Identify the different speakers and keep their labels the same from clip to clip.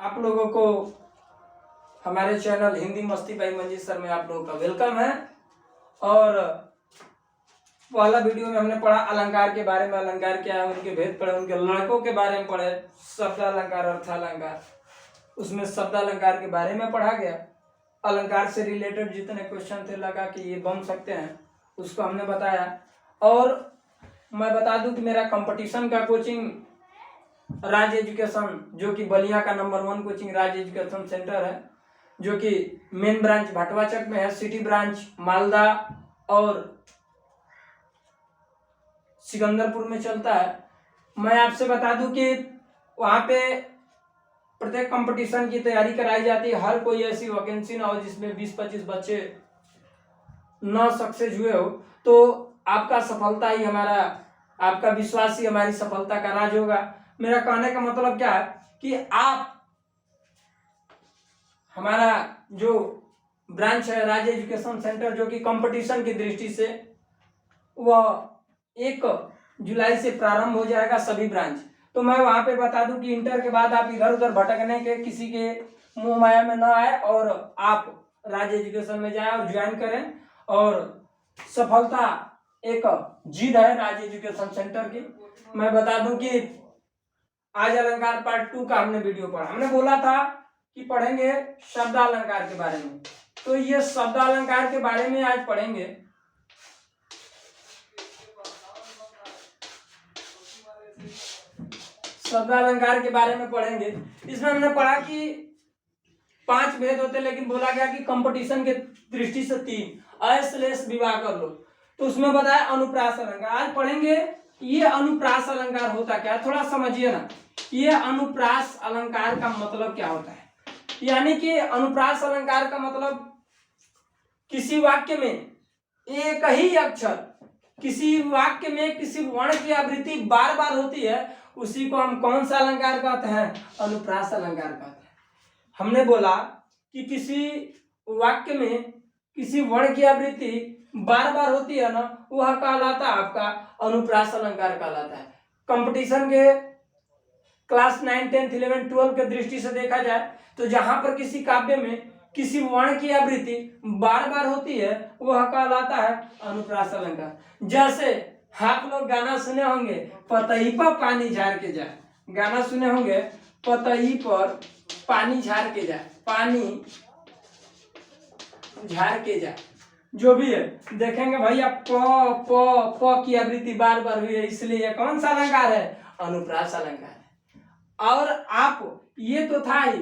Speaker 1: आप लोगों को हमारे चैनल हिंदी मस्ती बाई मंजीत सर में आप लोगों का वेलकम है। और पहला वीडियो में हमने पढ़ा अलंकार के बारे में, अलंकार क्या है, उनके भेद पढ़े, उनके लड़कों के बारे में पढ़े, शब्दालंकार अर्थालंकार, उसमें शब्दालंकार के बारे में पढ़ा गया। अलंकार से रिलेटेड जितने क्वेश्चन थे लगा कि ये बन सकते हैं उसको हमने बताया। और मैं बता दूं कि मेरा कंपटीशन का कोचिंग राज एजुकेशन, जो कि बलिया का नंबर 1 कोचिंग राज एजुकेशन सेंटर है, जो कि मेन ब्रांच भटवाचक में है, सिटी ब्रांच मालदा और सिकंदरपुर में चलता है। मैं आपसे बता दूं कि वहाँ पे प्रत्येक कंपटीशन की तैयारी कराई जाती है। हर कोई ऐसी वैकेंसी ना हो जिसमें 20-25 बच्चे न सक्सेस हुए हो, तो आपका सफलता ही हमारा, आपका विश्वास ही हमारी सफलता का राज होगा। मेरा कहने का मतलब क्या है कि आप हमारा जो ब्रांच है राज एजुकेशन सेंटर, जो कि कंपटीशन की दृष्टि से वह 1 जुलाई से प्रारंभ हो जाएगा सभी ब्रांच। तो मैं वहां पे बता दूं कि इंटर के बाद आप इधर उधर भटकने के, किसी के मुंह माया में ना आए और आप राज एजुकेशन में जाएं और ज्वाइन करें। और सफलता एक जिद है राज एजुकेशन सेंटर की। मैं बता दूं कि आज अलंकार पार्ट 2 का हमने वीडियो पढ़ा। हमने बोला था कि पढ़ेंगे शब्दालंकार के बारे में, तो ये शब्दालंकार के बारे में आज पढ़ेंगे। शब्दालंकार के बारे में पढ़ेंगे। इसमें हमने पढ़ा कि 5 भेद होते, लेकिन बोला गया कि कंपटीशन के दृष्टि से 3 अश्लेष विवाह कर लो। तो उसमें बताया अनुप्रास अलंकार। आज पढ़ेंगे ये अनुप्रास अलंकार होता क्या है, थोड़ा समझिए ना। ये अनुप्रास अलंकार का मतलब क्या होता है, यानी कि अनुप्रास अलंकार का मतलब किसी वाक्य में एक ही अक्षर, किसी वाक्य में किसी वर्ण की आवृत्ति बार बार होती है, उसी को हम कौन सा अलंकार कहते हैं, अनुप्रास अलंकार कहते हैं। हमने बोला कि किसी वाक्य में किसी वर्ण की आवृत्ति बार बार होती है ना, वह कहलाता है आपका अनुप्रास अलंकार कहलाता है। कंपटीशन के क्लास 9, 10, 11, 12 के दृष्टि से देखा जाए तो जहां पर किसी काव्य में किसी वर्ण की आवृत्ति बार बार होती है वह कहलाता है अनुप्रास अलंकार। जैसे आप लोग गाना सुने होंगे, पतई पर पानी झाड़ के जाए, गाना सुने होंगे पतई पर पानी झाड़ के जाए, पानी झाड़ के जाए, जो भी है देखेंगे भैया प की आवृत्ति बार बार हुई है, इसलिए कौन सा अलंकार है, अनुप्रास अलंकार है। और आप ये तो था ही,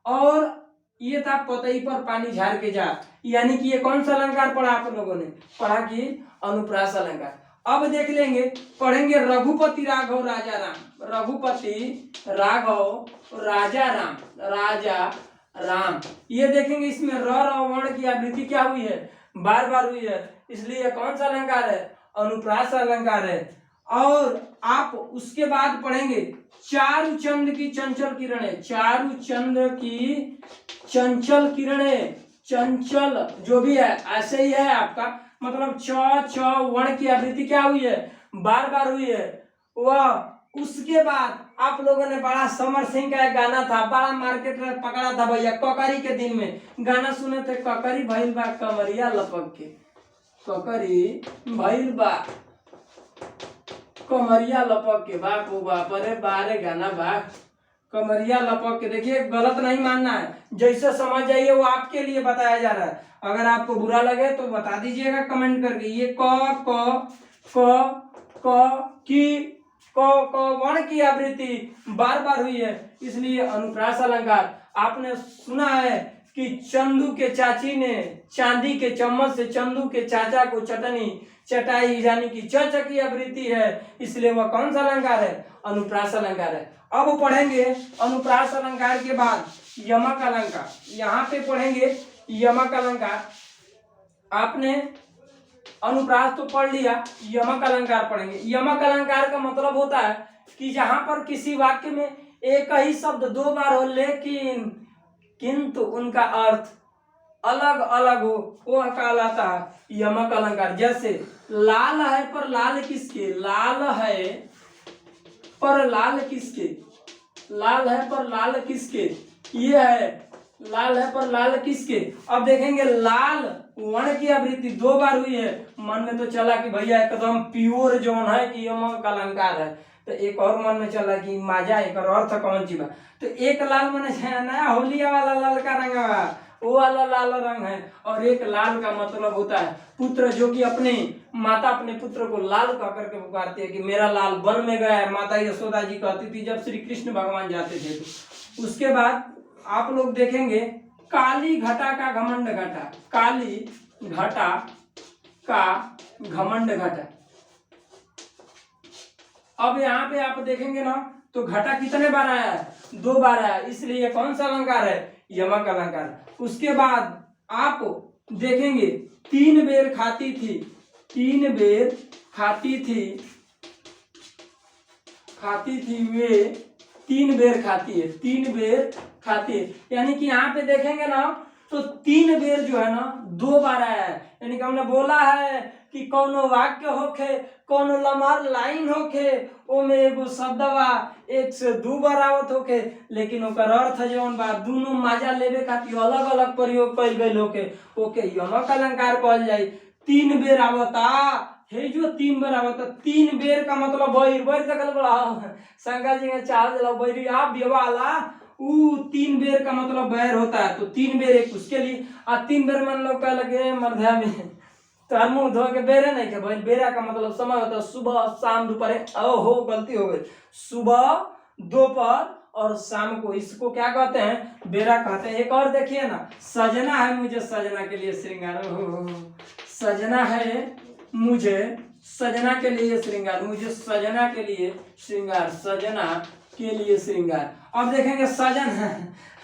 Speaker 1: और ये था पतई पर पानी झाड़ के जा, यानी कि ये कौन सा अलंकार पढ़ा आप लोगों ने, पढ़ा कि अनुप्रास अलंकार। अब देख लेंगे, पढ़ेंगे रघुपति राघव राजा राम, रघुपति राघव राजा राम, राजा राम। ये देखेंगे इसमें र वर्ण की आवृत्ति क्या हुई है, बार बार हुई है, इसलिए कौन सा अलंकार है, अनुप्रास अलंकार है। और आप उसके बाद पढ़ेंगे चारुचंद की चंचल किरणें, चारुचंद की चंचल किरणें, चंचल जो भी है ऐसे ही है आपका, मतलब च वर्ण की आवृत्ति क्या हुई है, बार बार हुई है वह। उसके बाद आप लोगों ने बड़ा समर सिंह का एक गाना था, बड़ा मार्केट में पकड़ा था भैया, ककरी के दिन में गाना सुने थे, ककरी भइल बा कमरिया लपक के, ककरी भइल बा कमरिया लपक के, बाप ओ बाप, अरे बारे गाना बा कमरिया लपक के। देखिए गलत नहीं मानना है, जैसे समझ जाइए वो आपके लिए बताया जा रहा है। अगर आपको बुरा लगे तो बता दीजिएगा कमेंट करके। ये क वर्ण की आवृत्ति बार बार हुई है, इसलिए अनुप्रास अलंकार। आपने सुना है कि चंदू के चाची ने चांदी के चम्मच से चंदू के चाचा को चटनी चटाई, यानी कि च की आवृत्ति है, इसलिए वह कौन सा अलंकार है, अनुप्रास अलंकार है। अब पढ़ेंगे अनुप्रास अलंकार के बाद यमक अलंकार, यहाँ पे पढ़ेंगे यमक अलंकार। आपने अनुप्रास तो पढ़ लिया, यमक अलंकार पढ़ेंगे। यमक अलंकार का मतलब होता है कि जहां पर किसी वाक्य में एक ही शब्द 2 बार हो, लेकिन किंतु उनका अर्थ अलग अलग हो, वह कहलाता है यमक अलंकार। जैसे लाल है पर लाल किसके, लाल है पर लाल किसके, लाल है पर लाल किसके, ये है लाल है, पर लाल किसके? अब देखेंगे लाल वर्ण की आवृत्ति 2 बार हुई है, मन में तो चला कि भैया एकदम प्योर जोन है कि यमक का अलंकार है। तो एक और मन में चला कि माजा एक और अर्थ कौन सी बा। तो एक लाल मन नया होलिया वाला लाल का रंग बा, वो वाला लाल रंग है। और एक लाल का मतलब होता है पुत्र, जो कि अपने माता अपने पुत्र को लाल कह करके पुकारती है कि मेरा लाल वन में गया है। माता यशोदा जी कहती थी जब श्री कृष्ण भगवान जाते थे। तो उसके बाद आप लोग देखेंगे काली घटा का घमंड घटा, काली घटा का घमंड घटा। अब यहाँ पे आप देखेंगे ना तो घटा कितने बार आया है? 2 बार आया, इसलिए कौन सा अलंकार है? यमक अलंकार। उसके बाद आप देखेंगे 3 बेर खाती थी, 3 बेर खाती थी, खाती थी वे 3 बेर खाती है, 3 बेर खाती है। यानी कि यहाँ पे देखेंगे ना तो 3 बेर जो है ना 2 बार आया है। यानी कि हमने बोला है कि कोनो वाक्य होखे, कोनो लम्हार लाइन होखे, ओमे एगो शब्दवा 1 से 2 बार आवत होखे, लेकिन ओकर अर्थ जौन बा दोनों मजा लेवे खातिर अलग अलग प्रयोग कइल गइल होखे, ओके यमक अलंकार कहल जाई। 3 बेर आवता हे, जो 3 बेर आवता, 3 बेर का मतलब बैर बैर देखल बड़ा शंकर जी ने चाह दिला बैरी आप वाला उ 3 बेर का मतलब बैर होता है। तो 3 बेर एक उसके लिए, और 3 बेर मन लोग कह लगे मर्धा में तो मुंह धो के बेरे नहीं के भाई, बेरा का मतलब समय होता है सुबह शाम दोपहर। ओहो गलती हो गई, सुबह दोपहर और शाम को इसको क्या कहते हैं? बेरा कहते हैं। एक और देखिए ना, सजना है मुझे सजना के लिए श्रृंगार, सजना है मुझे सजना के लिए श्रृंगार, मुझे सजना के लिए श्रृंगार, सजना के लिए श्रृंगार। अब देखेंगे सजन,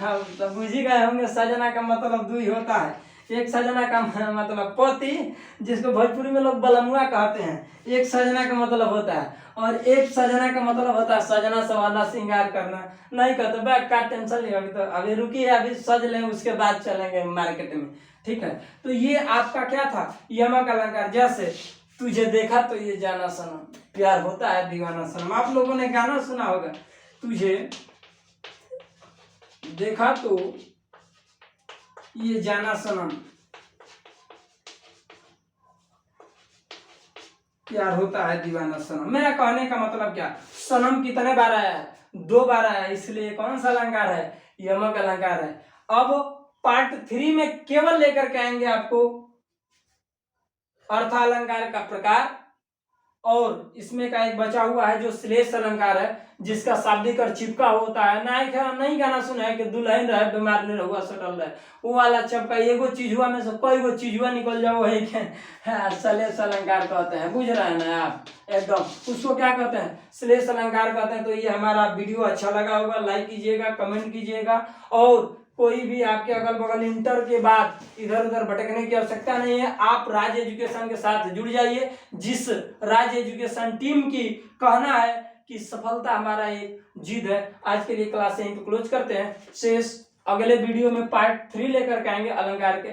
Speaker 1: हम तो बुझ ही गए होंगे सजना का मतलब 2 ही होता है। एक सजना का मतलब पति, जिसको भोजपुरी में लोग बलमुआ कहते हैं, एक सजना का मतलब होता है, और एक सजना का मतलब होता है सजना सवाना श्रृंगार करना। नहीं कहते बैग का टेंशन नहीं, अभी तो अभी रुकी है, अभी सज लें उसके बाद चलेंगे मार्केट में, ठीक है। तो ये आपका क्या था? यमक अलंकार। जैसे तुझे देखा तो ये जाना सनम, प्यार होता है दीवाना सनम। आप लोगों ने गाना सुना होगा, तुझे देखा तो ये जाना सनम, प्यार होता है दीवाना सनम। मेरा कहने का मतलब क्या, सनम कितने बार आया है? 2 बार आया है, इसलिए कौन सा अलंकार है? यमक अलंकार है। अब पार्ट 3 में केवल लेकर के आएंगे आपको अर्थ अलंकार का प्रकार, और इसमें का एक बचा हुआ है जो श्लेष अलंकार है, जिसका शाब्दिक अर्थ चिपका होता है। नहीं गाना सुना है कि दुल्हन रहे बीमार नहीं रहुआ सटल रहे, वो वाला चपका एगो चीज हुआ में से कोई गो चीज हुआ निकल जाओ है श्लेष अलंकार कहते हैं। बुझ रहे हैं ना आप एकदम, उसको क्या कहते हैं? श्लेष अलंकार कहते हैं। तो ये हमारा वीडियो अच्छा लगा होगा, लाइक कीजिएगा, कमेंट कीजिएगा, और कोई भी आपके अगल बगल इंटर के बाद इधर उधर भटकने की आवश्यकता नहीं है। आप राज एजुकेशन के साथ जुड़ जाइए, जिस राज एजुकेशन टीम की कहना है कि सफलता हमारा एक जिद है। आज के लिए क्लास यहीं पे क्लोज करते हैं, शेष अगले वीडियो में पार्ट 3 लेकर के आएंगे अलंकार के।